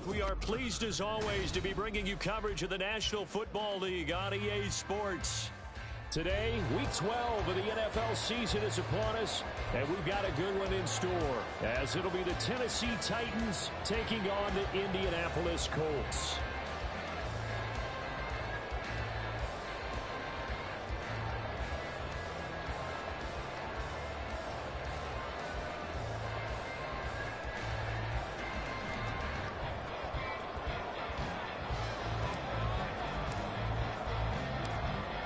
We are pleased as always to be bringing you coverage of the National Football League on EA Sports. Today, Week 12 of the NFL season is upon us, and we've got a good one in store, as it'll be the Tennessee Titans taking on the Indianapolis Colts.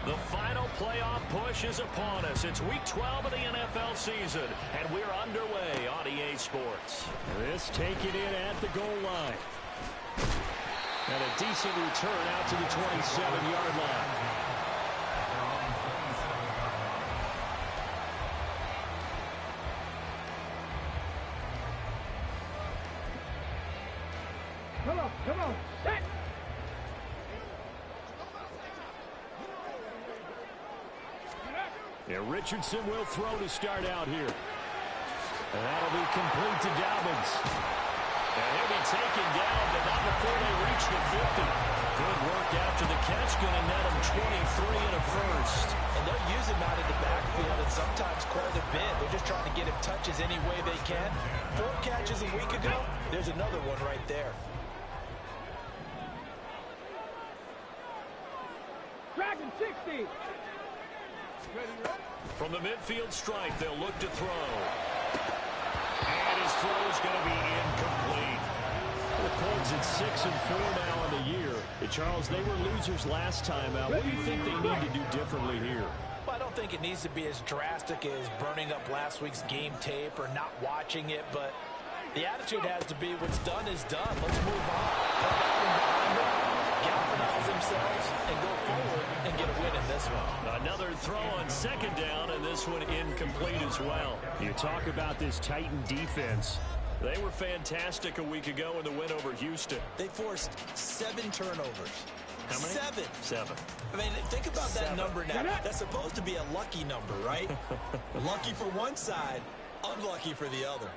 The final playoff push is upon us. It's Week 12 of the NFL season, and we're underway on EA Sports. This taken in at the goal line. And a decent return out to the 27-yard line. Come on, set! Yeah, Richardson will throw to start out here. And that'll be complete to Dobbins. And he'll be taken down, but not before they reach the 50. Good work after the catch. Going to net him 23 and a first. And they'll use him out in the backfield, and sometimes quite a bit. They're just trying to get him touches any way they can. 4 catches a week ago. There's another one right there. Dragon 60! From the midfield stripe, they'll look to throw. And his throw is going to be incomplete. The Colts at 6-4 now in the year. And Charles, they were losers last time out. What do you think they need to do differently here? Well, I don't think it needs to be as drastic as burning up last week's game tape or not watching it, but the attitude has to be what's done is done. Let's move on. Put that one behind them, galvanize themselves, and go forward and get a win in this one. Another throw on second down, and this one incomplete as well. You talk about this Titan defense. They were fantastic a week ago in the win over Houston. They forced 7 turnovers. How many? 7. I mean, think about that number now. That's supposed to be a lucky number, right? Lucky for one side, unlucky for the other.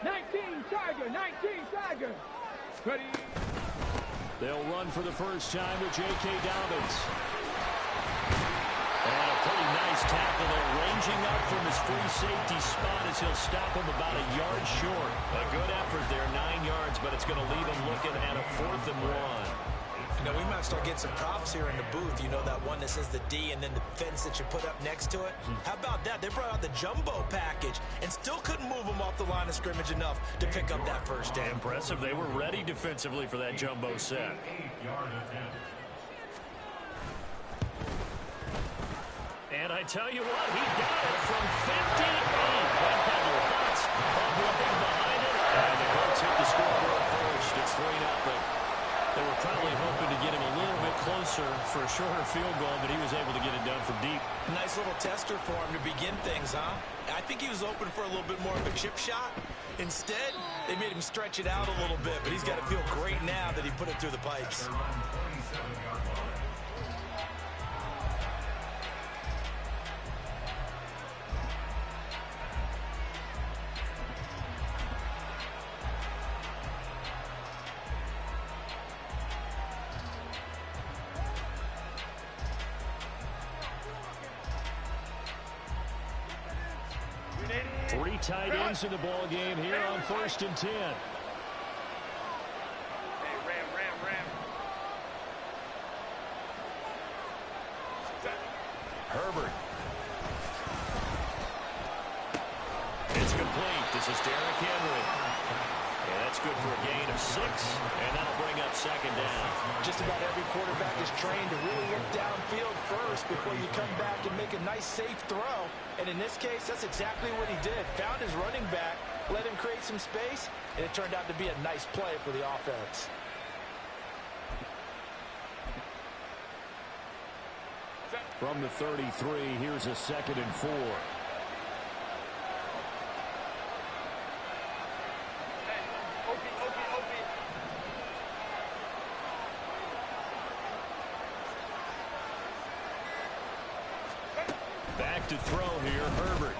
19 Tiger! Ready? They'll run for the first time with J.K. Dobbins. And a pretty nice tackle there, ranging up from his free safety spot as he'll stop him about a yard short. A good effort there, 9 yards, but it's going to leave him looking at a 4th and 1. You know, we might start getting some props here in the booth. You know, that one that says the D and then the fence that you put up next to it? How about that? They brought out the jumbo package and still couldn't move them off the line of scrimmage enough to pick up that first down. Impressive. They were ready defensively for that jumbo set. And I tell you what, he got it from 58. That had lots of running behind it. And the Colts hit the scoreboard first. It's 3-0. They were probably hoping to get him a little bit closer for a shorter field goal, but he was able to get it done from deep. Nice little tester for him to begin things, huh? I think he was open for a little bit more of a chip shot. Instead, they made him stretch it out a little bit, but he's got to feel great now that he put it through the pipes. Three tight ends in the ball game here on 1st and 10. Herbert. It's complete. This is Derrick Henry. Yeah, that's good for a gain of 6, and that'll bring up 2nd down. Just about every quarterback is trained to really look downfield first before you come back and make a nice, safe throw. And in this case, that's exactly what he did. Found his running back, let him create some space, and it turned out to be a nice play for the offense. From the 33, here's a 2nd and 4. Back to throw here, Herbert.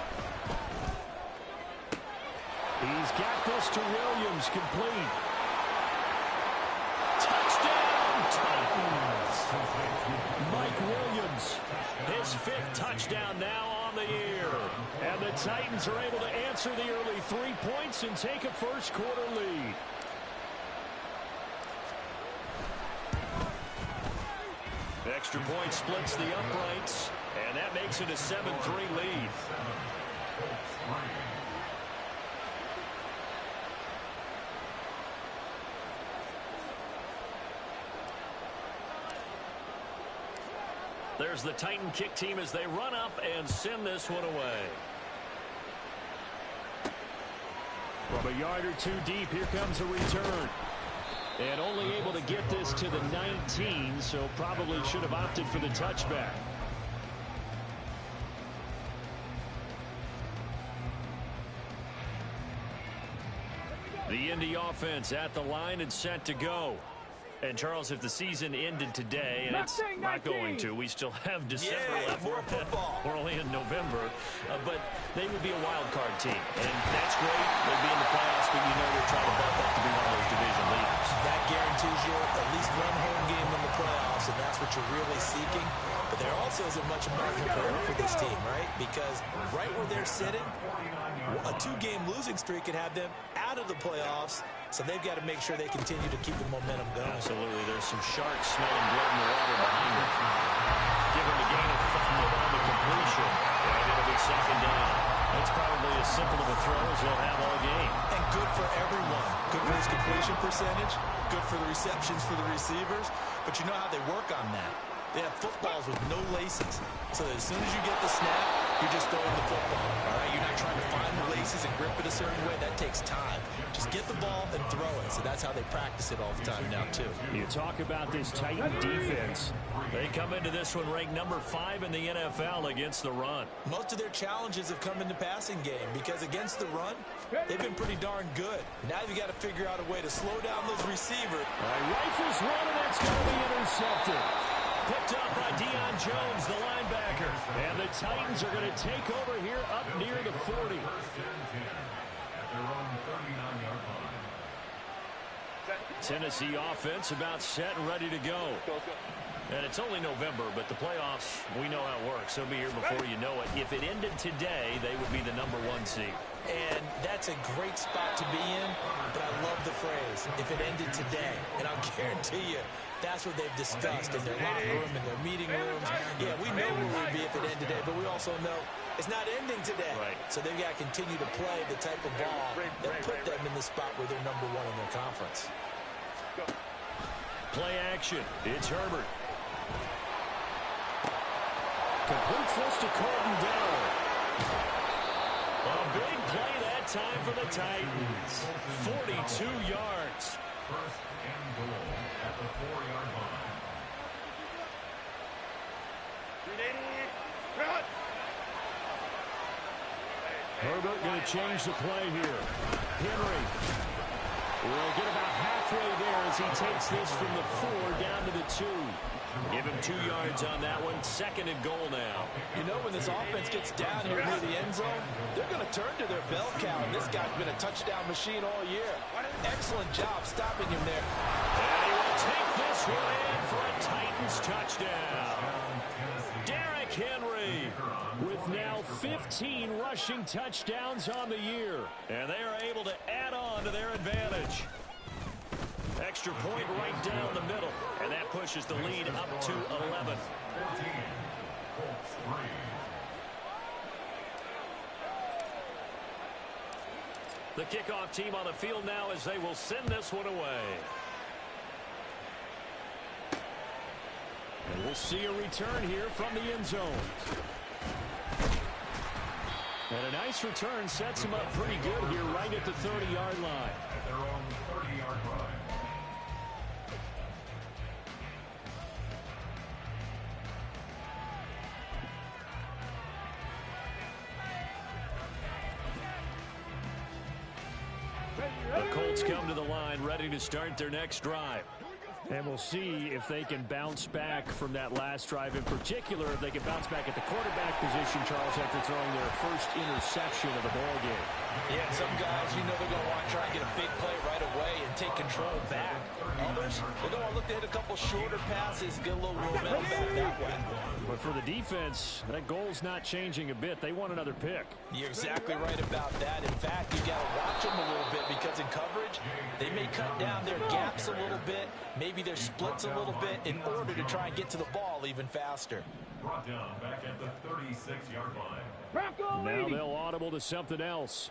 He's got this to Williams, complete. Mike Williams, his 5th touchdown now on the year. And the Titans are able to answer the early 3 points and take a first-quarter lead. Extra point splits the uprights, and that makes it a 7-3 lead. There's the Titan kick team as they run up and send this one away. From a yard or 2 deep, here comes a return. And only able to get this to the 19, so probably should have opted for the touchback. The Indy offense at the line and set to go. And, Charles, if the season ended today, and it's not going to, we still have December left. More football. We're only in November. But they would be a wild card team. And that's great. They'd be in the playoffs, but you know they're trying to bump up to be one of those division leaders. That guarantees you at least one home game in the playoffs, and that's what you're really seeking. But there also isn't much margin for error for this team, right? Because right where they're sitting, a 2-game losing streak could have them out of the playoffs. So they've got to make sure they continue to keep the momentum going. Absolutely. There's some sharks smelling blood in the water behind them. Give them a gain of 5 on the completion. And it'll be 2nd down. It's probably as simple of a throw as they'll have all game. And good for everyone. Good for his completion percentage. Good for the receptions for the receivers. But you know how they work on that. They have footballs with no laces. So that as soon as you get the snap, you're just throwing the football. All right? You're not trying to find the laces and grip it a certain way. That takes time. Just get the ball and throw it. So that's how they practice it all the time now, too. You talk about this Titan defense. They come into this one ranked number 5 in the NFL against the run. Most of their challenges have come in the passing game because against the run, they've been pretty darn good. Now you've got to figure out a way to slow down those receivers. All right, rifles one, and that's going to be intercepted. Picked up by Deion Jones, the linebacker. And the Titans are going to take over here up near the 40. Tennessee offense about set and ready to go. And it's only November, but the playoffs, we know how it works. They'll be here before you know it. If it ended today, they would be the number 1 seed. And that's a great spot to be in, but I love the phrase, if it ended today. And I'll guarantee you, that's what they've discussed in their locker room, in their meeting rooms. Yeah, we know where we'd be if it ended today, but we also know it's not ending today. Right. So they've got to continue to play the type of ball that put them in the spot where they're number 1 in their conference. Play action. It's Herbert. Completes this to Colton Dowell. A big play that time for the Titans. 42 yards. First and goal at the 4-yard line. Herbert going to change the play here. Henry will get about halfway there as he takes this from the 4 down to the 2. Give him 2 yards on that one. 2nd and goal now. You know, when this offense gets down here near the end zone, they're going to turn to their bell cow, and this guy's been a touchdown machine all year. Excellent job stopping him there. And he will take this one in for a Titans touchdown. Derrick Henry with now 15 rushing touchdowns on the year. And they are able to add on to their advantage. Extra point right down the middle. And that pushes the lead up to 11. The kickoff team on the field now as they will send this one away. And we'll see a return here from the end zone. And a nice return sets him up pretty good here right at the 30-yard line. At their own 30-yard line. The Colts come to the line ready to start their next drive. And we'll see if they can bounce back from that last drive. In particular, if they can bounce back at the quarterback position, Charles, after throwing their first interception of the ball game. Yeah, some guys, you know they're going to want to try and get a big play right away and take control back. Others, they're going to look to hit a couple shorter passes, get a little momentum back that way. But for the defense, that goal's not changing a bit. They want another pick. You're exactly right about that. In fact, you got to watch them a little bit because in coverage, they may cut down their gaps a little bit, maybe their splits a little bit in order to try and get to the ball even faster. Brought down back at the 36-yard line. Now they'll audible to something else.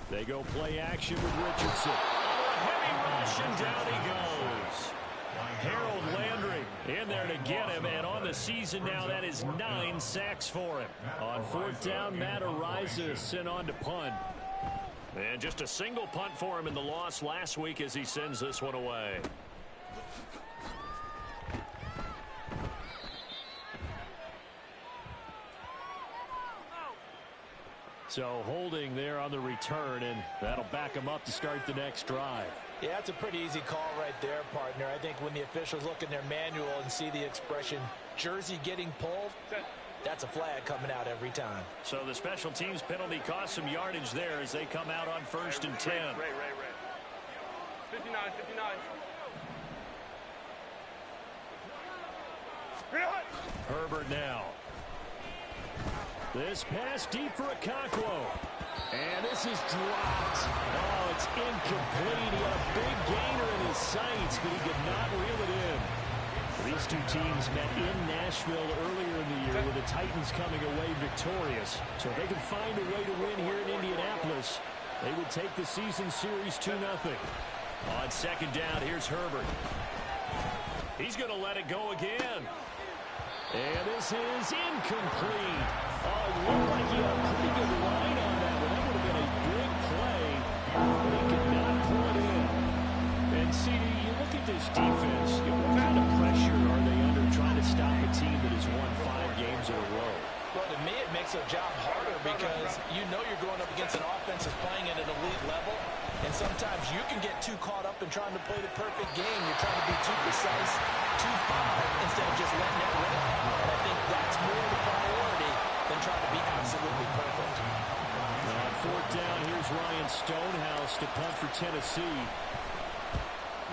They go play action with Richardson. Oh, a heavy rush, and down he goes. Harold Landry in there to get him, and on the season now, that is 9 sacks for him. On fourth down, Matt Ariza sent on to punt. And just a single punt for him in the loss last week as he sends this one away. So holding there on the return, and that'll back him up to start the next drive. Yeah, that's a pretty easy call right there, partner. I think when the officials look in their manual and see the expression jersey getting pulled, that's a flag coming out every time. So the special teams penalty cost some yardage there as they come out on 1st and 10. Right. 59. Herbert now. This pass deep for Okonkwo. And this is dropped. Oh, it's incomplete. He had a big gainer in his sights, but he did not reel it in. These two teams met in Nashville earlier in the year with the Titans coming away victorious. So if they can find a way to win here in Indianapolis, they would take the season series 2-0. On second down, here's Herbert. He's going to let it go again. And this is incomplete. Oh, it looked like he had a pretty good line on that one. That would have been a big play. He could not pull it in. And, CD, you look at this defense. What kind of pressure are they under trying to stop a team that has won 5 games in a row? Well, to me, it makes their job harder because you know you're going up against an offense that's playing at an elite level. And sometimes you can get too caught up in trying to play the perfect game. You're trying to be too precise, too far, instead of just letting it rip. And I think that's more the priority than trying to be absolutely perfect. On fourth down, here's Ryan Stonehouse to punt for Tennessee.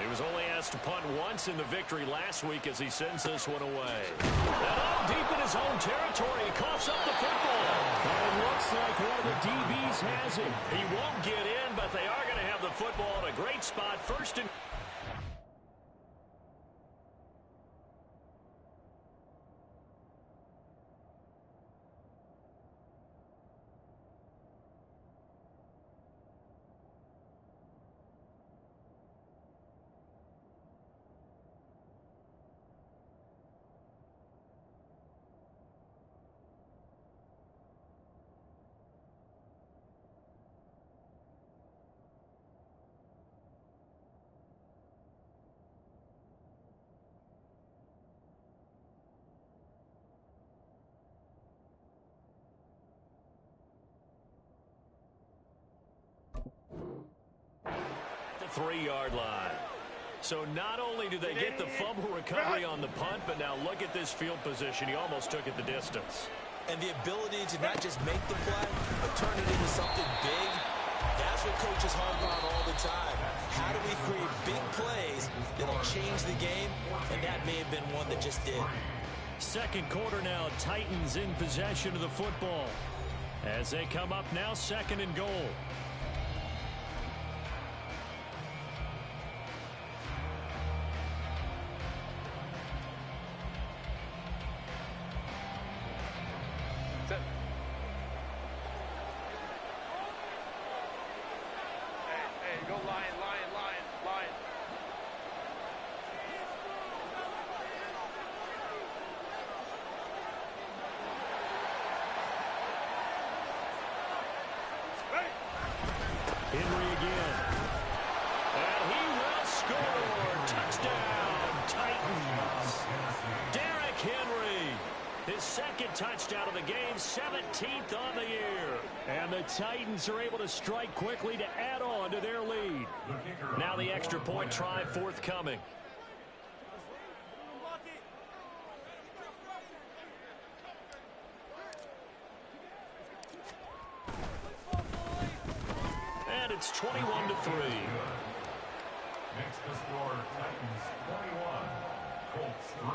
He was only asked to punt once in the victory last week as he sends this one away. And all deep in his own territory, he coughs up the football. And it looks like one of the DBs has it. He won't get in, but they are going to have the football in a great spot. First and... the 3-yard line. So not only do they get the fumble recovery on the punt, but now look at this field position. He almost took it the distance. And the ability to not just make the play, but turn it into something big, that's what coaches harp on all the time. How do we create big plays that'll change the game? And that may have been one that just did. Second quarter now, Titans in possession of the football as they come up now 2nd and goal. Go Lion. Henry again. And he will score. Touchdown, Titans. Derrick Henry. His second touchdown of the game, 17th on the year. And the Titans are able to strike quickly to add on to their lead. Now the extra point try forthcoming. And it's 21-3. Makes the score Titans 21, Colts 3.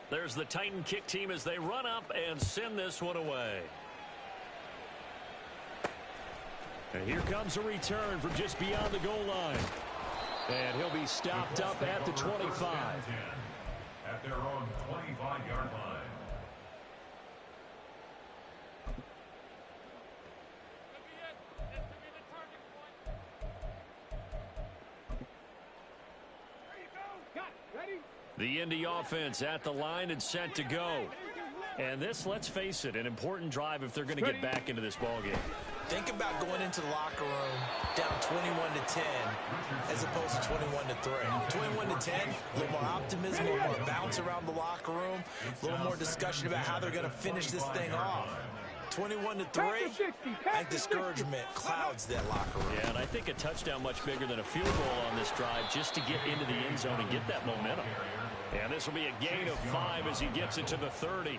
There's the Titan kick team as they run up and send this one away. And here comes a return from just beyond the goal line. And he'll be stopped up at the 25. At their own 25-yard line. The Indy offense at the line and set to go. And this, let's face it, an important drive if they're going to get back into this ballgame. Think about going into the locker room down 21-10 as opposed to 21-3. 21-10, a little more optimism, a little more bounce around the locker room, a little more discussion about how they're going to finish this thing off. 21-3, I think discouragement clouds that locker room. Yeah, and I think a touchdown much bigger than a field goal on this drive just to get into the end zone and get that momentum. And this will be a gain of 5 as he gets it to the 30.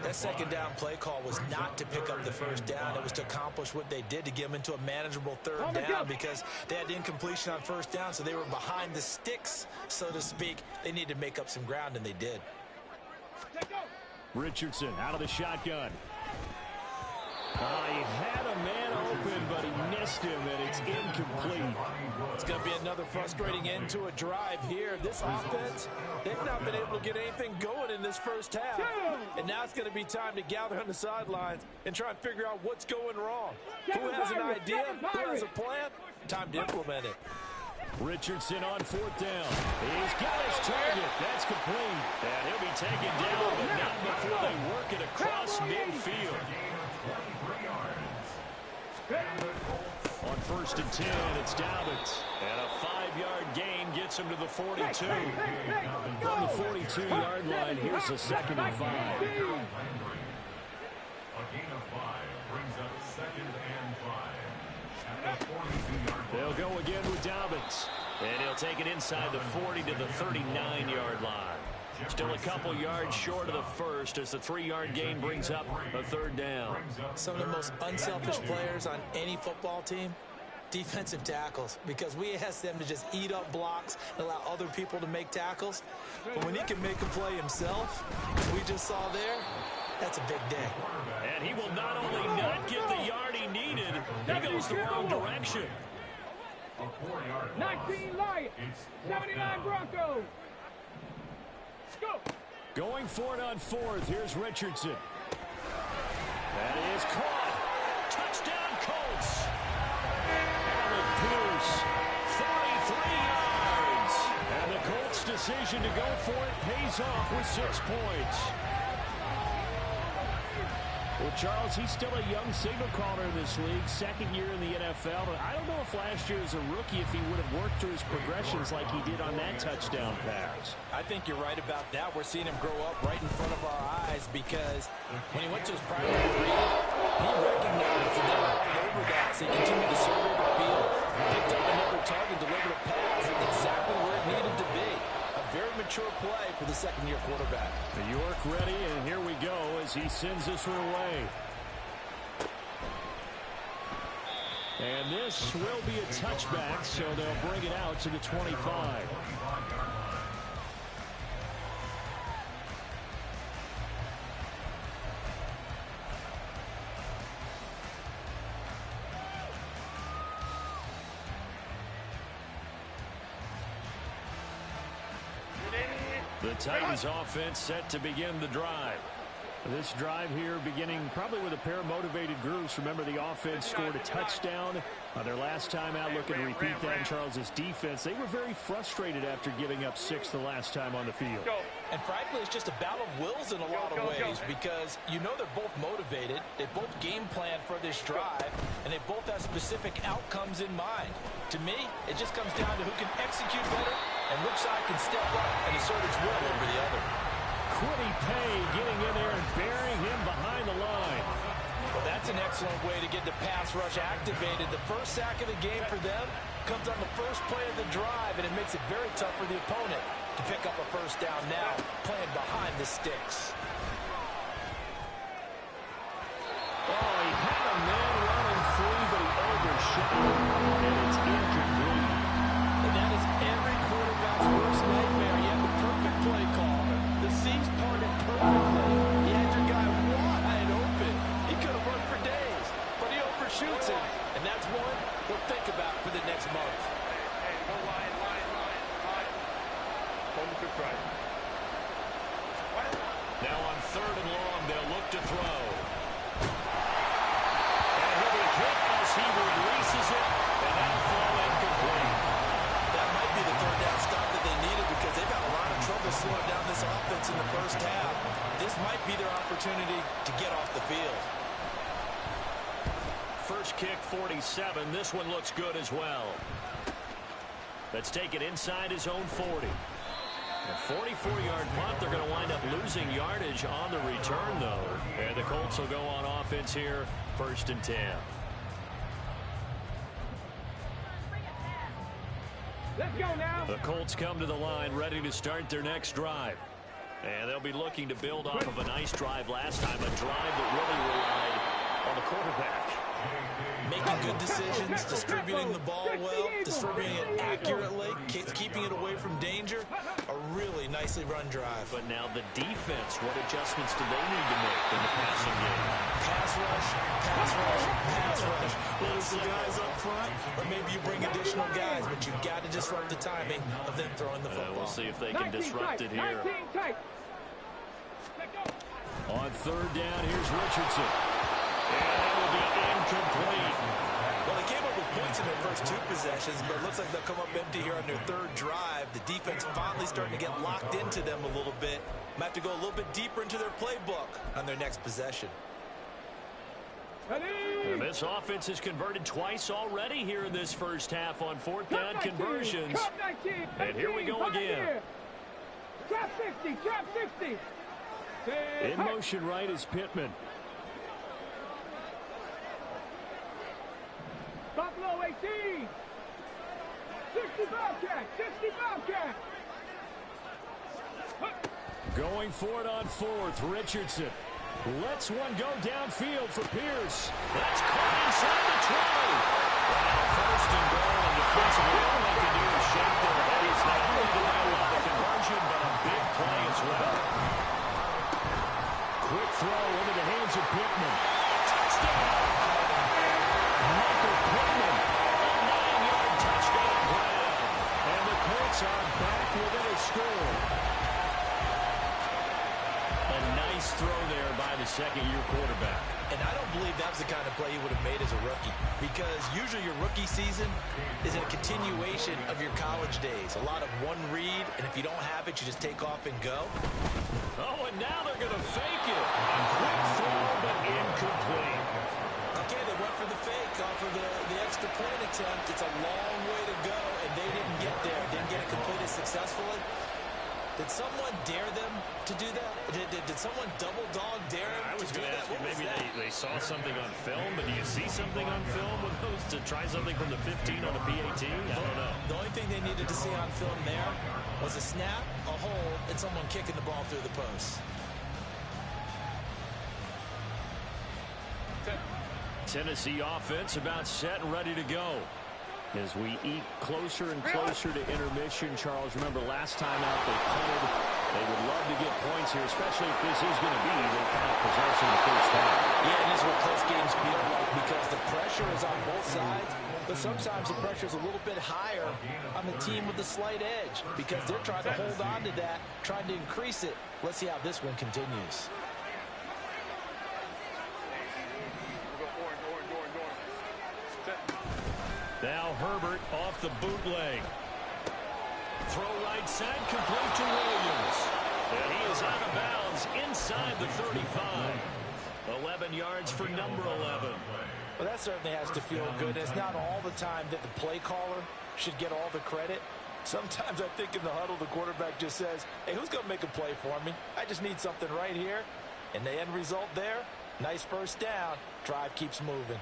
That second down play call was not to pick up the first down. It was to accomplish what they did to get them into a manageable third down because they had incompletion on first down, so they were behind the sticks, so to speak. They needed to make up some ground, and they did. Richardson out of the shotgun. He had a man open, but he missed him, and it's incomplete. It's going to be another frustrating end to a drive here. This offense, they've not been able to get anything going in this first half. And now it's going to be time to gather on the sidelines and try and figure out what's going wrong. Who has an idea? Who has a plan? Time to implement it. Richardson on fourth down. He's got his target. That's complete. And he'll be taken down, but not before they work it across midfield. On first and 10, it's Dobbins. And a 5-yard gain gets him to the 42. From the 42-yard line, here's a second and 5. A gain of 5 brings up second and 5. At the 42-yard line. They'll go again with Dobbins. And he'll take it inside the 40 to the 39-yard line. Still a couple yards short of the first as the 3-yard gain brings up a third down. Some of the most unselfish players on any football team, defensive tackles, because we ask them to just eat up blocks and allow other people to make tackles. But when he can make a play himself, as we just saw there, that's a big day. And he will not only not get the yard he needed, he goes the wrong direction. 19 Lions, 79 Broncos. Go. Going for it on fourth. Here's Richardson. That is caught. Touchdown, Colts. Allen Pierce, 43 yards. And the Colts' decision to go for it pays off with 6 points. Well, Charles, he's still a young signal caller in this league, second year in the NFL. But I don't know if last year as a rookie, if he would have worked through his progressions like he did on that touchdown pass. I think you're right about that. We're seeing him grow up right in front of our eyes because when he went to his primary read, he recognized that they were all over that. So he continued to survey the field, picked up another target, delivered a pass exactly where it needed to be. A very mature play for the second-year quarterback. York ready, and here we go as he sends this one away. And this will be a touchback, so they'll bring it out to the 25. The Titans offense set to begin the drive. This drive here beginning probably with a pair of motivated groups. Remember, the offense scored a touchdown on their last time out. Looking to repeat that in Charles's defense. They were very frustrated after giving up 6 the last time on the field. And frankly, it's just a battle of wills in a lot of ways because you know they're both motivated. They both game plan for this drive, and they both have specific outcomes in mind. To me, it just comes down to who can execute better and which side can step up and assert its will over the other. Quiddy Pay getting in there and burying him behind the line. Well, that's an excellent way to get the pass rush activated. The first sack of the game for them comes on the first play of the drive, and it makes it very tough for the opponent to pick up a first down now, playing behind the sticks. Oh, he had a man running free, but he overshot him, and it's incomplete. And that is every quarterback's worst nightmare. You have the perfect play call. The seams parted perfectly. You had your guy wide open. He could have run for days, but he overshoots it. And that's one he'll think about for the next month. Hey, go line. Hold him to try. Now on 3rd and long, they'll look to throw. And he'll be hit as he releases it, and that'll fall incomplete. That might be the third down stop that they needed because they've had a lot of trouble slowing down this offense in the first half. This might be their opportunity to get off the field. First kick, 47. This one looks good as well. Let's take it inside his own 40. A 44-yard punt. They're going to wind up losing yardage on the return, though. And the Colts will go on offense here, 1st and 10. Let's go now. The Colts come to the line ready to start their next drive. And they'll be looking to build off of a nice drive last time, a drive that really relied on the quarterback. Making good decisions, distributing the ball well, distributing it accurately, keeping it away from danger. A really nicely run drive. But now the defense, what adjustments do they need to make in the passing game? Pass rush, pass rush, pass rush. Whether it's the guys up front, or maybe you bring additional guys, but you've got to disrupt the timing of them throwing the football. We'll see if they can disrupt it here. On 3rd down, here's Richardson. And that will be incomplete. Well, they came up with points in their first 2 possessions, but it looks like they'll come up empty here on their 3rd drive. The defense finally starting to get locked into them a little bit. Might have to go a little bit deeper into their playbook on their next possession. And this offense has converted twice already here in this first half on 4th down conversions. And here we go again. Trap 60, trap 60. In motion right is Pittman. Buffalo 18. 60 Bobcat, 60 Bobcat. Going for it on 4th, Richardson. Lets one go downfield for Pierce. That's caught inside the 20. First and goal, and defensively, all they can do is shake their heads. Not only did they allow the conversion, but a big play as well. Quick throw into the hands of Pittman. Touchdown! Michael Pittman, a 9-yard touchdown grab. And the Colts are back within a score. A nice throw there by the second-year quarterback. And I don't believe that was the kind of play he would have made as a rookie, because usually your rookie season is a continuation of your college days. A lot of one read, and if you don't have it, you just take off and go. Oh, and now they're going to fake it. Quick throw, but incomplete. Okay, they went for the fake off of the extra point attempt. It's a long way to go, and they didn't get there. Didn't get it completed successfully. Did someone dare them to do that? Did someone double dog dare them I was to do going to that? ask you, What was maybe that? they saw something on film, but do you see something on film with those to try something from the 15 on a PAT? I don't know. The only thing they needed to see on film there was a snap, a hold, and someone kicking the ball through the post. Tennessee offense about set and ready to go. As we eat closer and closer to intermission, Charles, remember last time out they punted. They would love to get points here, especially if this is going to be their final possession in the first half. Yeah, it is what close games feel like because the pressure is on both sides, but sometimes the pressure is a little bit higher on the team with the slight edge because they're trying to hold on to that, trying to increase it. Let's see how this one continues. off the bootleg. Throw right side, complete to Williams. And he is out of bounds inside the 35. 11 yards for number 11. Well, that certainly has to feel good. It's not all the time that the play caller should get all the credit. Sometimes I think in the huddle, the quarterback just says, hey, who's going to make a play for me? I just need something right here. And the end result there, nice first down. Drive keeps moving.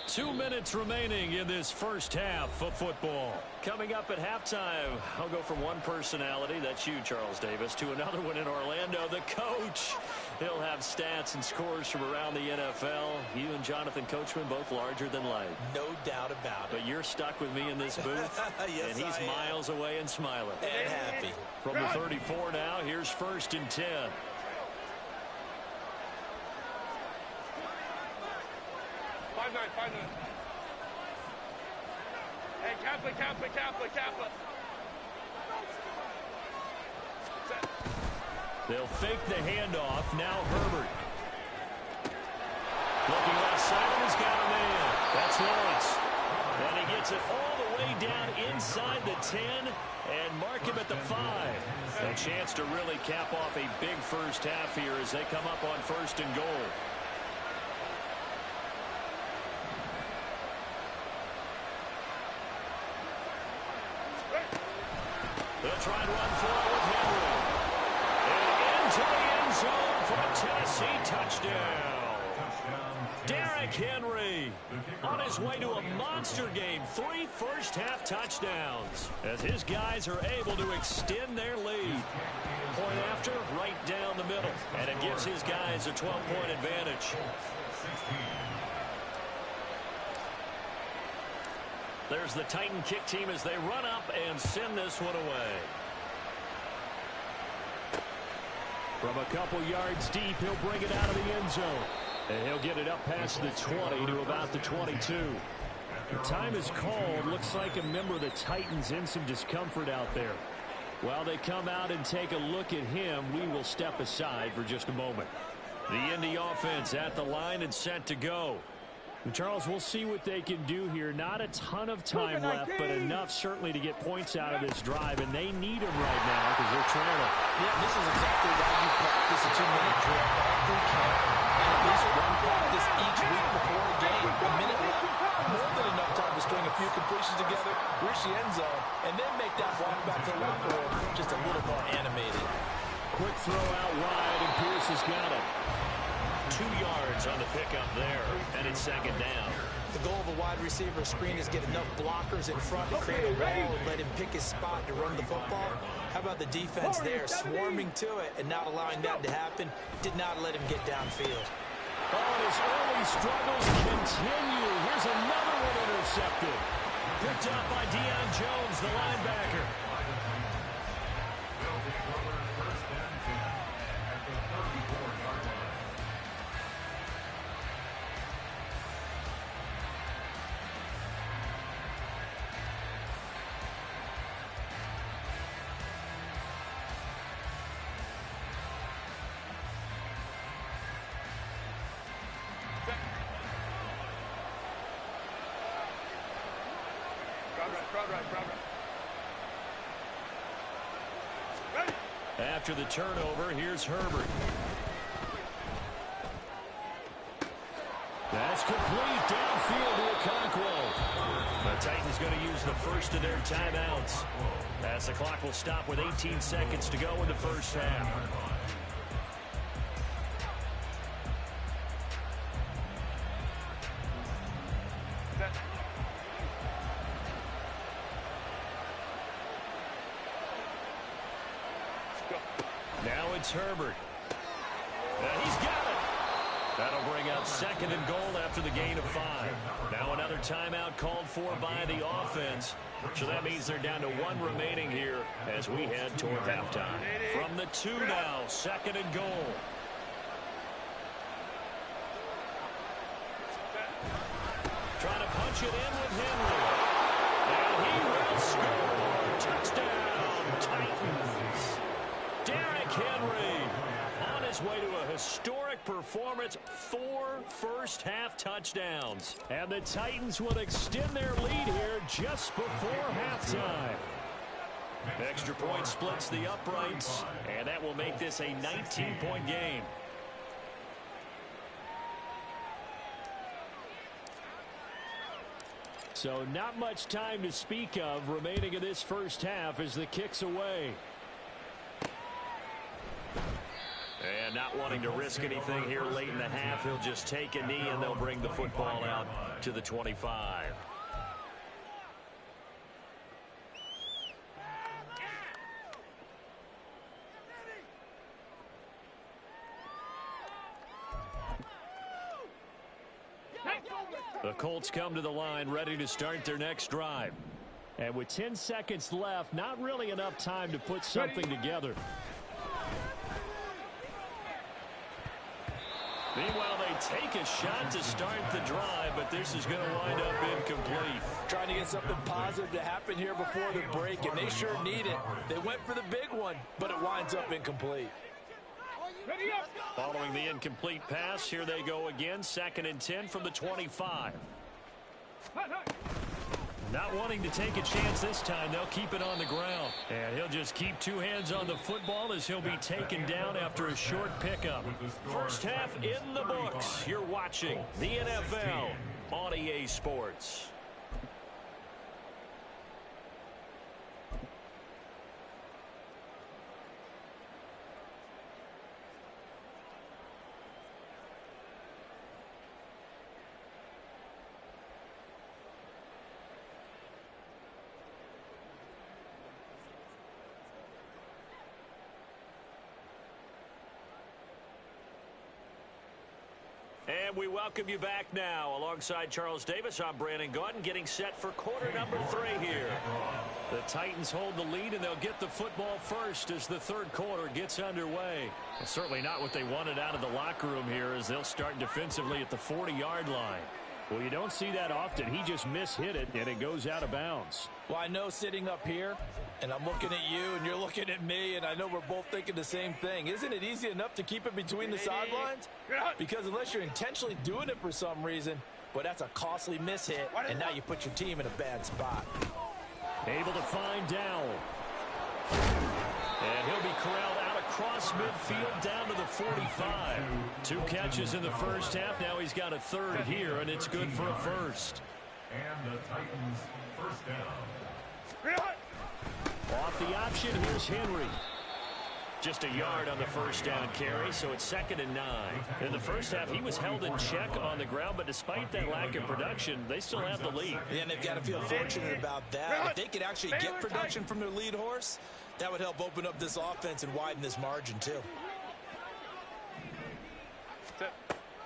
2 minutes remaining in this first half of football. Coming up at halftime, I'll go from one personality, that's you, Charles Davis, to another one in Orlando, the coach. He'll have stats and scores from around the NFL. You and Jonathan Coachman both larger than life. No doubt about it. But you're stuck with me in this booth, yes, and he's miles away and smiling. And happy. From the 34 now, here's 1st and 10. 5-9. Hey, Kappa. They'll fake the handoff. Now Herbert. Looking left side, and he's got a man. That's Lawrence. And he gets it all the way down inside the 10 and mark him at the 5. A chance to really cap off a big first half here as they come up on 1st and goal. They'll try and run forward with Henry. And into the end zone for a Tennessee touchdown. Derrick Henry on his way to a monster game. 3 first-half touchdowns as his guys are able to extend their lead. Point after, right down the middle. And it gives his guys a 12-point advantage. There's the Titan kick team as they run up and send this one away. From a couple yards deep, he'll bring it out of the end zone. And he'll get it up past the 20 to about the 22. The time is called. Looks like a member of the Titans in some discomfort out there. While they come out and take a look at him, we will step aside for just a moment. The Indy offense at the line and set to go. Charles, we'll see what they can do here. Not a ton of time left, but enough certainly to get points out of this drive, and they need them right now because they're trailing. Yeah, this is exactly why you practice a 2-minute drill all through camp, and at least one practice each week before a game. A minute left, more than enough time to string a few completions together, reach the end zone, and then make that walk back to the locker room just a little more animated. Quick throw out wide, and Pierce has got it. 2 yards on the pickup there, and it's 2nd down. The goal of a wide receiver screen is get enough blockers in front to create a wall and let him pick his spot to run the football. How about the defense there, swarming to it and not allowing that to happen? Did not let him get downfield. Oh, his early struggles continue. Here's another one intercepted. Picked up by Deion Jones, the linebacker. After the turnover, here's Herbert. That's complete downfield to Okonkwo. The Titans going to use the first of their timeouts as the clock will stop with 18 seconds to go in the first half. Now it's Herbert. And he's got it. That'll bring up 2nd and goal after the gain of 5. Now another timeout called for by the offense. So that means they're down to 1 remaining here as we head toward halftime. From the 2 now, 2nd and goal. Trying to punch it in with Henry. And he will score. Touchdown, Titans. Derrick Henry on his way to a historic performance, 4 first-half touchdowns. And the Titans will extend their lead here just before halftime. Extra point splits the uprights, and that will make this a 19-point game. So not much time to speak of remaining in this first half as the kick's away. And not wanting to risk anything here late in the half, he'll just take a knee and they'll bring the football out to the 25. The Colts come to the line ready to start their next drive. And with 10 seconds left, not really enough time to put something together. Meanwhile, they take a shot to start the drive, but this is going to wind up incomplete. Trying to get something positive to happen here before the break, and they sure need it. They went for the big one, but it winds up incomplete. Following the incomplete pass, here they go again. 2nd and 10 from the 25. Not wanting to take a chance this time, they'll keep it on the ground. And he'll just keep 2 hands on the football as he'll be taken down after a short pickup. First half in the books. You're watching the NFL on EA Sports. And we welcome you back now. Alongside Charles Davis, I'm Brandon Gaudin, getting set for quarter number 3 here. The Titans hold the lead, and they'll get the football first as the third quarter gets underway. Well, certainly not what they wanted out of the locker room here, as they'll start defensively at the 40-yard line. Well, you don't see that often. He just mishit it, and it goes out of bounds. Well, I know sitting up here, and I'm looking at you, and you're looking at me, and I know we're both thinking the same thing. Isn't it easy enough to keep it between the sidelines? Because unless you're intentionally doing it for some reason, well, that's a costly mishit, and now you put your team in a bad spot. Able to find Dowell. And he'll be corralled out across midfield down to the 45. 2 catches in the first half. Now he's got a third here, and it's good for a first. And the Titans first down. Off the option, here's Henry. Just a yard on the first down carry, so it's 2nd and 9. In the first half, he was held in check on the ground, but despite that lack of production, they still have the lead. Yeah, and they've got to feel fortunate about that. If they could actually get production from their lead horse, that would help open up this offense and widen this margin, too.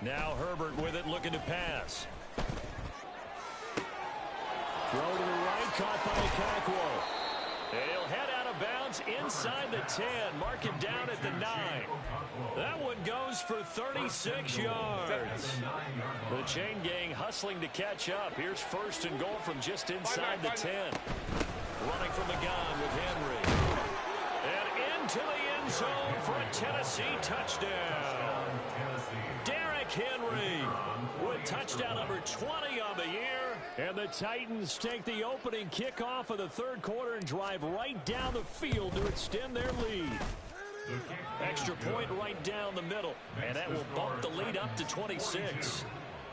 Now Herbert with it, looking to pass. Throw to the right, caught by Kakwo. And he'll head out of bounds inside the 10. Mark him down at the 9. That one goes for 36 yards. The chain gang hustling to catch up. Here's 1st and goal from just inside the 10. Running from the gun with Henry. And into the end zone for a Tennessee touchdown. Derrick Henry with touchdown number 20 on the year. And the Titans take the opening kickoff of the third quarter and drive right down the field to extend their lead. Extra point right down the middle, and that will bump the lead up to 26.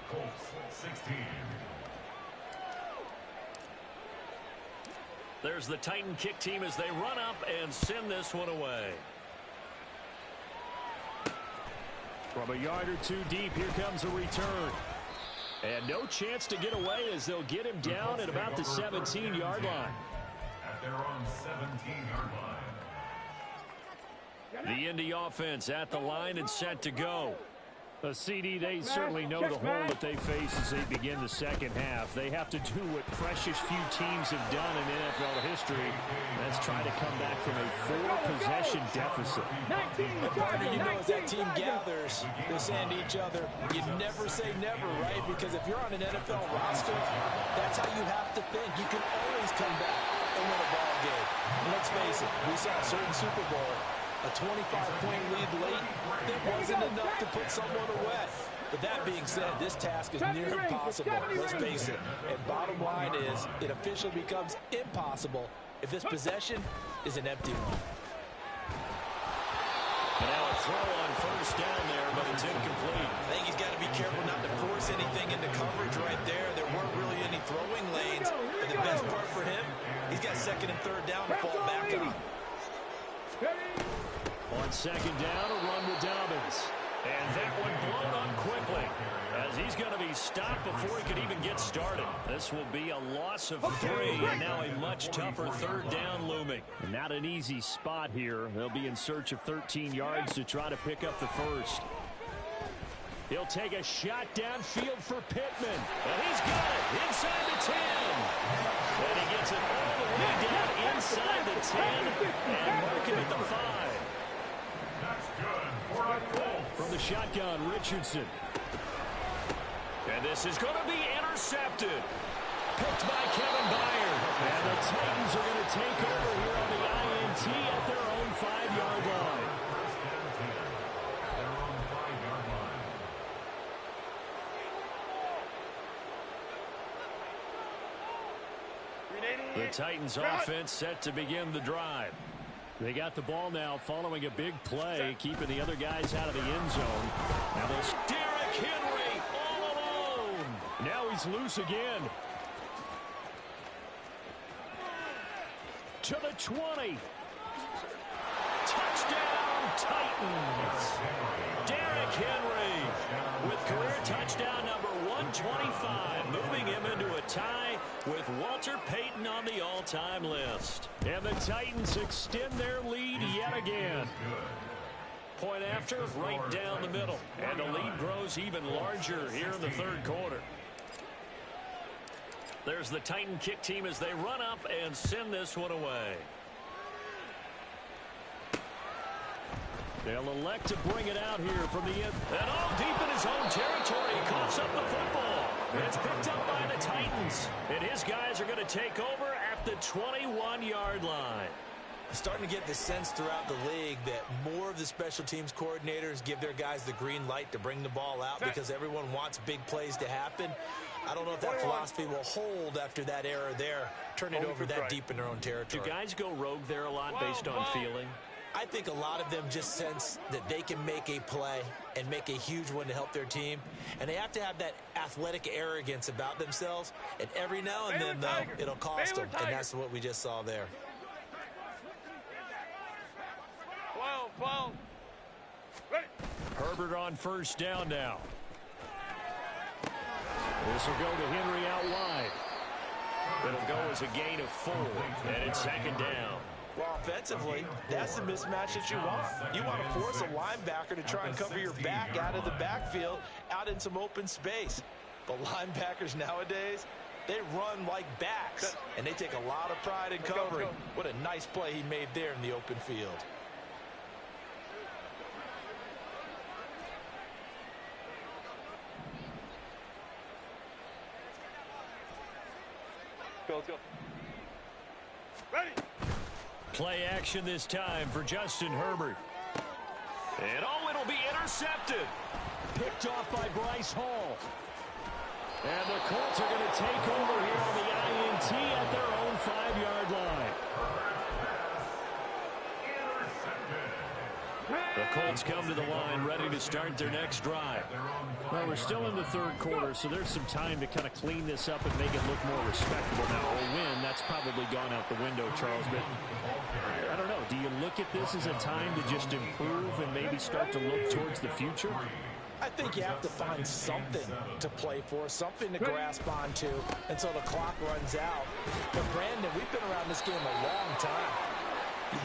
Colts 16. There's the Titan kick team as they run up and send this one away. From a yard or 2 deep, here comes a return. And no chance to get away as they'll get him down at about the 17-yard line. At their own 17-yard line. The Indy offense at the line and set to go. A CD, they certainly know the hole that they face as they begin the second half. They have to do what precious few teams have done in NFL history. That's try to come back from a 4-possession deficit. Partner, you know, as that team gathers, they're saying to each other, you never say never, right? Because if you're on an NFL roster, that's how you have to think. You can always come back and win a ball game. And let's face it, we saw a certain Super Bowl A 25-point lead late, that wasn't enough to put someone away. But that being said, this task is near impossible. Let's face it. And bottom line is, it officially becomes impossible if this possession is an empty one. And now a throw on first down there, but it's incomplete. I think he's got to be careful not to force anything into coverage right there. There weren't really any throwing lanes. And the best part for him, he's got second and third down to fall back on. On second down, a run with Dobbins. And that one blown up quickly, as he's going to be stopped before he could even get started. This will be a loss of 3, and now a much tougher third down looming. And not an easy spot here. They'll be in search of 13 yards to try to pick up the first. He'll take a shot downfield for Pittman. And he's got it inside the 10. And he gets it all the way down inside the 10 and mark him at the 5. That's good for a goal. From the shotgun, Richardson. And this is going to be intercepted. Picked by Kevin Byard. And the Titans are going to take over here on the INT at their own 5-yard line. First and 10. Their own 5-yard line. The Titans offense set to begin the drive. They got the ball now following a big play, keeping the other guys out of the end zone. Now there's Derrick Henry all alone. Now he's loose again. To the 20. Touchdown, Titans. Derrick Henry with career touchdown number 125, moving him into a tie with Walter Payton on the all-time list. And the Titans extend their lead yet again. Point after, right down the middle. And the lead grows even larger here in the third quarter. There's the Titan kick team as they run up and send this one away. They'll elect to bring it out here from the end. And all deep in his own territory. He coughs up the football. It's picked up by the Titans. And his guys are going to take over at the 21-yard line. Starting to get the sense throughout the league that more of the special teams coordinators give their guys the green light to bring the ball out because everyone wants big plays to happen. I don't know if that philosophy will hold after that error there. Turn it over that deep in their own territory. Do guys go rogue there a lot based on feeling? I think a lot of them just sense that they can make a play and make a huge one to help their team. And they have to have that athletic arrogance about themselves. And every now and then, though, it'll cost them. And that's what we just saw there. 12. Ready. Herbert on first down now. This will go to Henry out wide. It'll go as a gain of 4. And it's second down. Well, offensively, that's the mismatch that you want. You want to force a linebacker to try and cover your back out of the backfield, out in some open space. But linebackers nowadays, they run like backs, and they take a lot of pride in covering. What a nice play he made there in the open field. Let's go. Ready. Play action this time for Justin Herbert. And it'll be intercepted. Picked off by Bryce Hall. And the Colts are going to take over here on the INT at their own 5-yard line. The Colts come to the line ready to start their next drive. Well, we're still in the third quarter, so there's some time to kind of clean this up and make it look more respectable. Now, a win, that's probably gone out the window, Charles, but I don't know. Do you look at this as a time to just improve and maybe start to look towards the future? I think you have to find something to play for, something to grasp onto until the clock runs out. But, Brandon, we've been around this game a long time.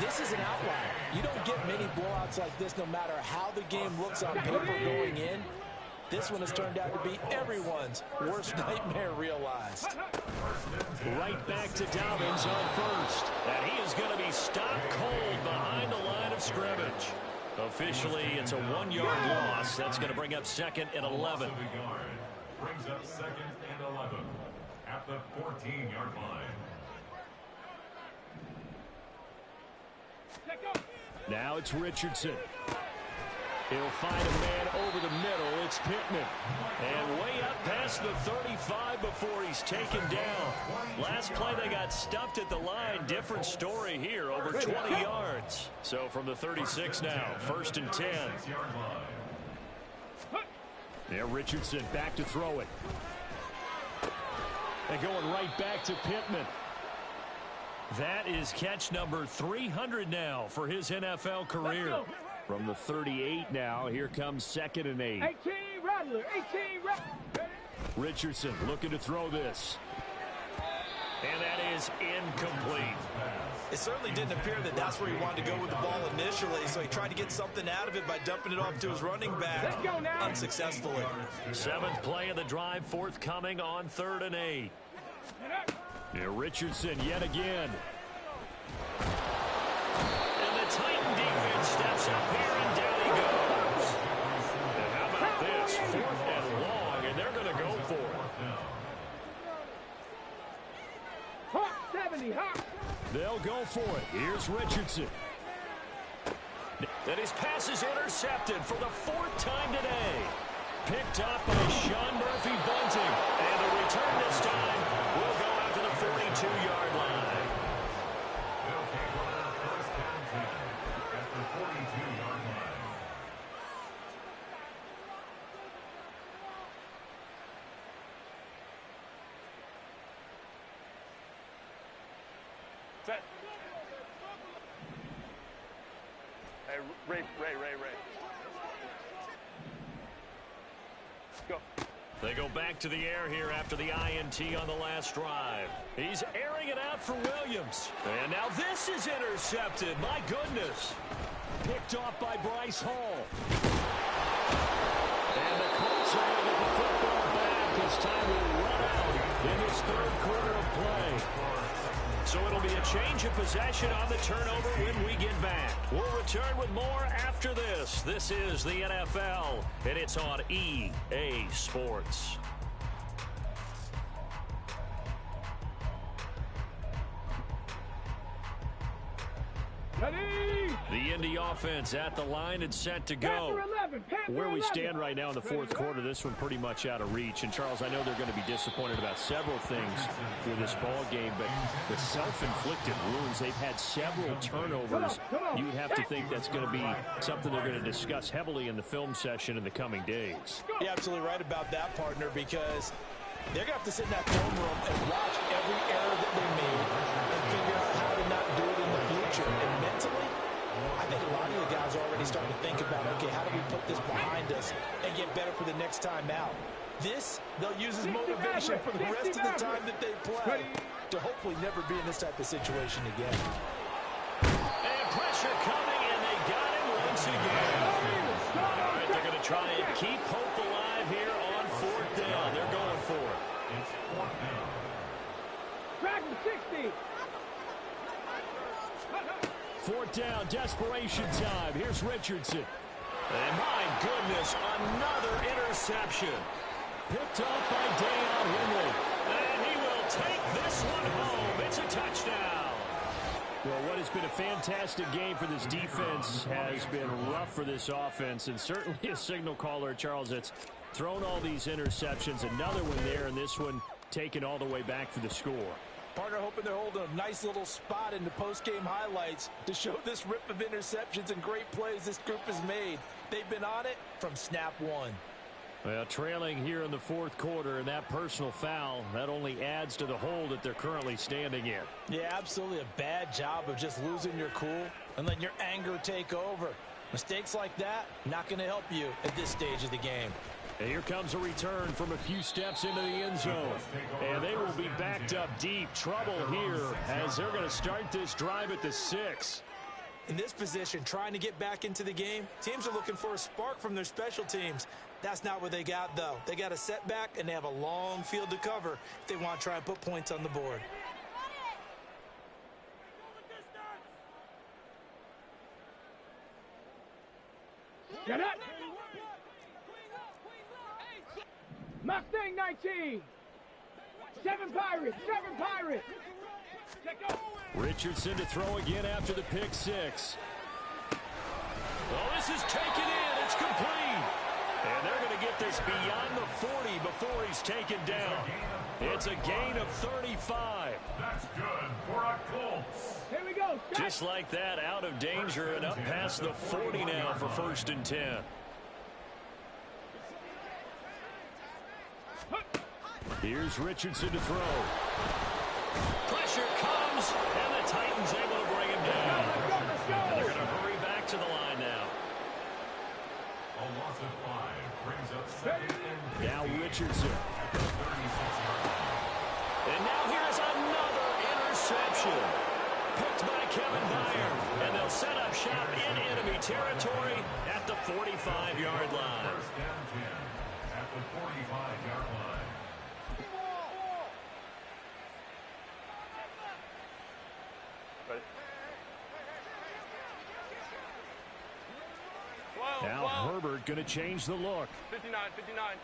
This is an outlier. You don't get many blowouts like this no matter how the game looks on paper going in. This one has turned out to be everyone's worst nightmare realized. Right back to Dobbins on first. And he is going to be stopped cold behind the line of scrimmage. Officially, it's a 1-yard loss. That's going to bring up second and 11. Brings up second and 11 at the 14-yard line. Now it's Richardson. He'll find a man over the middle. It's Pittman. And way up past the 35 before he's taken down. Last play they got stuffed at the line. Different story here, over 20 yards. So from the 36 now, 1st and 10. Yeah, Richardson back to throw it. And going right back to Pittman. That is catch number 300 now for his NFL career. From the 38 now, here comes 2nd and 8. 18 Rattler, 18 Rattler. Richardson looking to throw this. And that is incomplete. It certainly didn't appear that that's where he wanted to go with the ball initially, so he tried to get something out of it by dumping it off to his running back. Let's go now. Unsuccessfully. 7th play of the drive, forthcoming on 3rd and 8. Yeah, Richardson yet again. And the Titan defense steps up here, and down he goes. And how about this? 4th and long, and they're going to go for it. Hawk 70, Hawk. They'll go for it. Here's Richardson. And his pass is intercepted for the 4th time today. Picked up by Sean Murphy Bunting. And the return this time will go out to the 42-yard line. First down 10 at the 42-yard line. Set. Hey, Ray. Go. They go back to the air here after the INT on the last drive. He's airing it out for Williams. And now this is intercepted. My goodness. Picked off by Bryce Hall. And the Colts are going to get the football back as time will run out in this 3rd quarter of play. So it'll be a change of possession on the turnover when we get back. We'll return with more after this. This is the NFL, and it's on EA Sports. Ready? The Indy offense at the line and set to go. Where we stand right now in the 4th quarter, this one pretty much out of reach. And, Charles, I know they're going to be disappointed about several things with this ball game, but the self-inflicted wounds, they've had several turnovers. You would have to think that's going to be something they're going to discuss heavily in the film session in the coming days. You're absolutely right about that, partner, because they're going to have to sit in that film room and watch every error that they made and figure out how to not do it in the future. And mentally, I think a lot of the guys are already starting to think about, okay, how do we put this behind us and get better for the next time out? This, they'll use as motivation for the rest of the time that they play to hopefully never be in this type of situation again. And pressure coming, and they got him once again. All right, they're going to try and keep hope alive here on 4th down. They're going for it. It's 4th down. Drag him 60. 4th down, desperation time. Here's Richardson. And my goodness, another interception. Picked off by Deion Henley. And he will take this one home. It's a touchdown. Well, what has been a fantastic game for this defense has been rough for this offense, and certainly a signal caller, Charles, that's thrown all these interceptions. Another one there, and this one taken all the way back for the score. Partner hoping they're holding a nice little spot in the post-game highlights to show this rip of interceptions and great plays this group has made. They've been on it from snap one. Well, trailing here in the 4th quarter, and that personal foul, that only adds to the hole that they're currently standing in. Yeah, absolutely a bad job of just losing your cool and letting your anger take over. Mistakes like that, not going to help you at this stage of the game. And here comes a return from a few steps into the end zone. And they will be backed up deep. Trouble here as they're going to start this drive at the 6. In this position, trying to get back into the game, teams are looking for a spark from their special teams. That's not what they got, though. They got a setback, and they have a long field to cover if they want to try and put points on the board. Get up. Mustang 19. 7 Pirates. 7 Pirates. Richardson to throw again after the pick 6. Oh, this is taken in. It's complete. And they're going to get this beyond the 40 before he's taken down. It's a gain of 35. That's good for a Colts. Here we go. Just like that, out of danger and up past the 40 now for 1st and 10. Here's Richardson to throw. Pressure comes, and the Titans able to bring him down. And they're going to hurry back to the line now. A loss of 5 brings up 2nd and 15. Now Richardson. 36 yards. And now here's another interception. Picked by Kevin Byard. And they'll set up shop in enemy territory at the 45-yard line. 1st and 10 at the 45-yard line. Now Herbert going to change the look. 59, 59.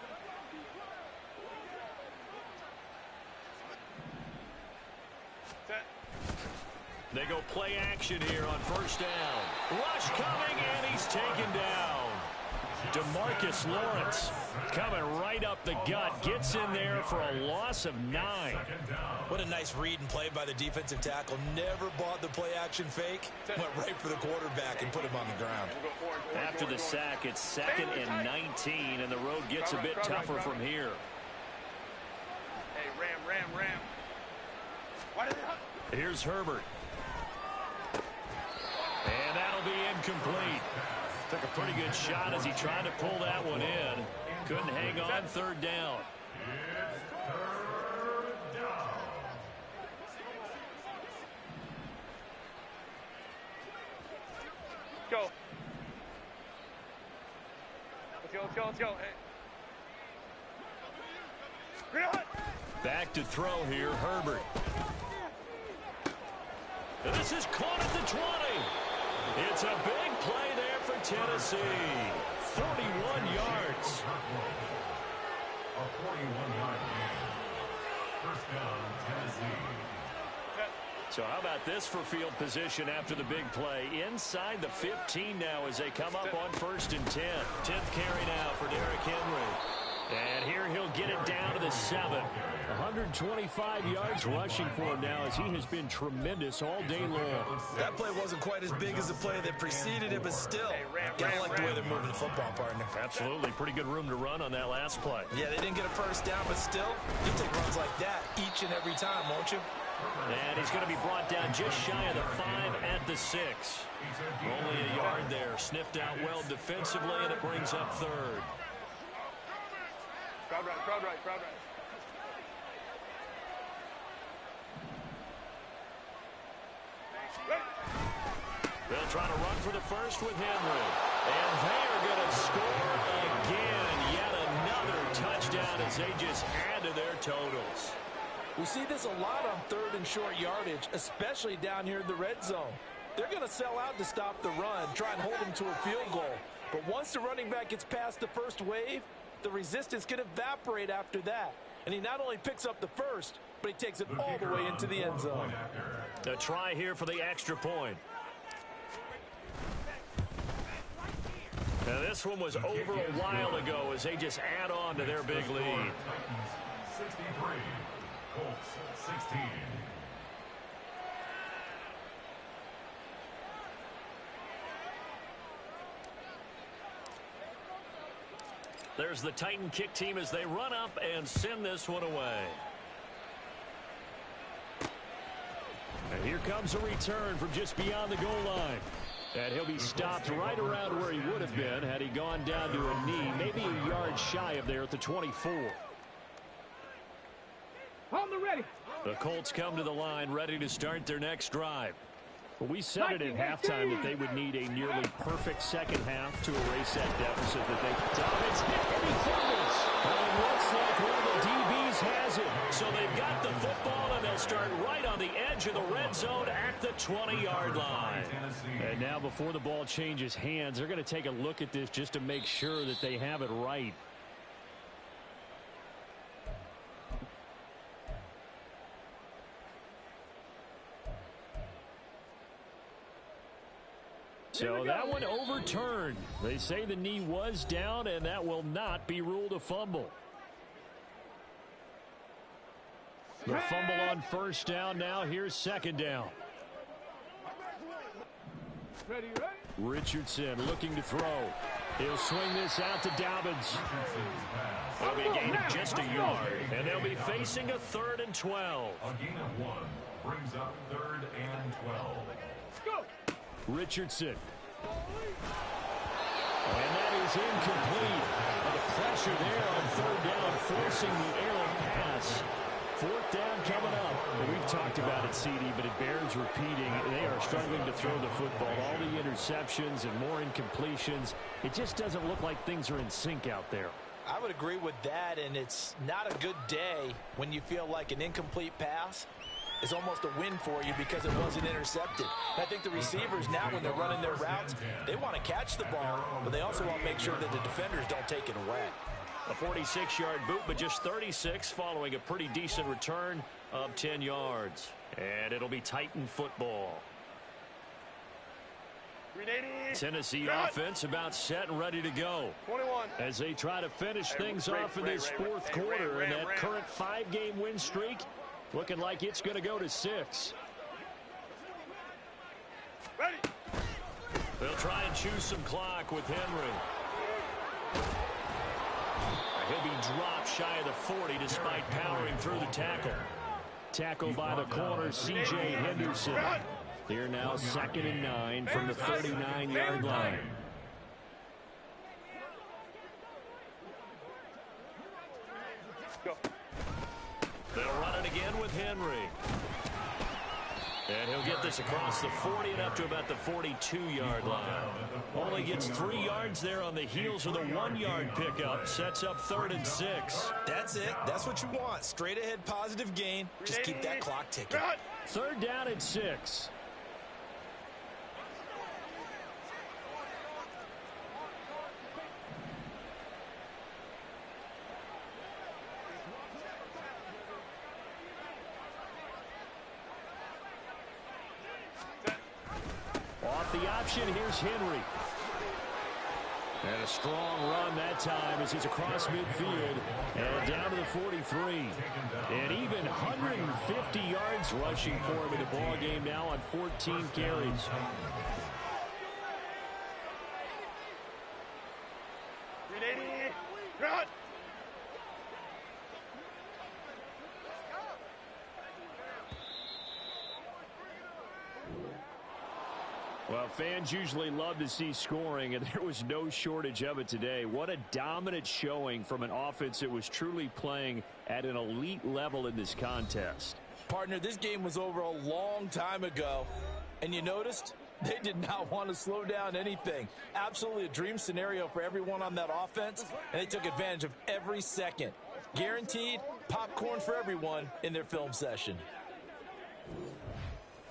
Set. They go play action here on 1st down. Rush coming, and he's taken down. DeMarcus Lawrence coming right up the gut. Gets in there for a loss of 9. What a nice read and play by the defensive tackle. Never bought the play action fake. Went right for the quarterback and put him on the ground. After the sack, it's 2nd and 19, and the road gets a bit tougher from here. Hey, ram. What is it? Here's Herbert. And that'll be incomplete. Took a pretty good shot as he tried to pull that one in. Couldn't hang on. 3rd down. It's 3rd down. Go. Let's go. Hey. Gridiron. Back to throw here, Herbert. And this is caught at the 20. It's a big play there for Tennessee. 41 yards. A 41-yard gain. 1st down, Tennessee. So how about this for field position after the big play? Inside the 15 now as they come up on 1st and 10. 10th carry now for Derrick Henry. And here he'll get it down to the 7. 125 yards rushing for him now as he has been tremendous all day long. That play wasn't quite as big as the play that preceded it, but still, gotta like the way they're moving the football, partner. Absolutely. Pretty good room to run on that last play. Yeah, they didn't get a 1st down, but still, you'll take runs like that each and every time, won't you? And he's going to be brought down just shy of the 5 at the 6. Only a yard there. Sniffed out well defensively, and it brings up 3rd. Crowd right. They'll try to run for the 1st with Henry. And they are going to score again. Yet another touchdown as they just add to their totals. We see this a lot on 3rd and short yardage, especially down here in the red zone. They're going to sell out to stop the run, try and hold them to a field goal. But once the running back gets past the 1st wave, the resistance can evaporate after that. And he not only picks up the 1st, but he takes it all the way into the end zone. A try here for the extra point. Now this one was over a while ago as they just add on to their big lead. 63, Colts 16. There's the Titan kick team as they run up and send this one away. And here comes a return from just beyond the goal line. And he'll be stopped right around where he would have been had he gone down to a knee, maybe a yard shy of there at the 24. On the ready. The Colts come to the line ready to start their next drive. Well, we said it at halftime that they would need a nearly perfect second half to erase that deficit that they... It's hit and he fumbles. And it looks like one of the DBs has it. So they've got the football and they'll start right on the edge of the red zone at the 20-yard line. And now before the ball changes hands, they're going to take a look at this just to make sure that they have it right. So that one overturned. They say the knee was down, and that will not be ruled a fumble. The fumble on first down now. Here's second down. Ready. Richardson looking to throw. He'll swing this out to Dobbins. It'll be a gain of just a yard, and they'll be facing a 3rd and 12. A gain of 1 brings up 3rd and 12. Go. Richardson. And that is incomplete. The pressure there on 3rd down, forcing the errant pass. 4th down coming up. And we've talked about it, CD, but it bears repeating. They are struggling to throw the football. All the interceptions and more incompletions. It just doesn't look like things are in sync out there. I would agree with that, and it's not a good day when you feel like an incomplete pass is almost a win for you because it wasn't intercepted. And I think the receivers now, when they're running their routes, they want to catch the ball, but they also want to make sure that the defenders don't take it away. A 46-yard boot, but just 36 following a pretty decent return of 10 yards. And it'll be Titan football. Tennessee offense about set and ready to go 21. as they try to finish things off in this fourth quarter. And that current 5-game win streak looking like it's going to go to 6. Ready. They'll try and choose some clock with Henry. He'll be dropped shy of the 40 despite powering through the tackle. Tackle by the corner, C.J. Henderson. Here now 2nd and 9 from the 39-yard line. Go. They'll run it again with Henry. And he'll get this across the 40 and up to about the 42-yard line. Only gets 3 yards there on the heels of the 1-yard pickup. Sets up 3rd and 6. That's it. That's what you want. Straight ahead positive gain. Just keep that clock ticking. 3rd down and 6. Off the option, here's Henry. And a strong run that time as he's across midfield and down to the 43. And even 150 yards rushing for him in the ball game now on 14 carries. Well, fans usually love to see scoring, and there was no shortage of it today. What a dominant showing from an offense that was truly playing at an elite level in this contest. Partner, this game was over a long time ago, and you noticed they did not want to slow down anything. Absolutely a dream scenario for everyone on that offense, and they took advantage of every second. Guaranteed popcorn for everyone in their film session.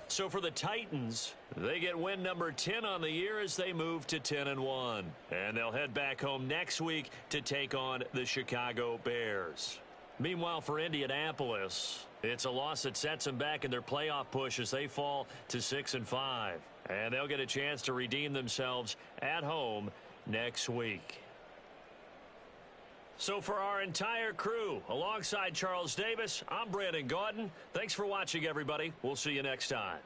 So for the Titans, they get win number 10 on the year as they move to 10-1. And they'll head back home next week to take on the Chicago Bears. Meanwhile, for Indianapolis, it's a loss that sets them back in their playoff push as they fall to 6-5. And they'll get a chance to redeem themselves at home next week. So for our entire crew, alongside Charles Davis, I'm Brandon Gaudin. Thanks for watching, everybody. We'll see you next time.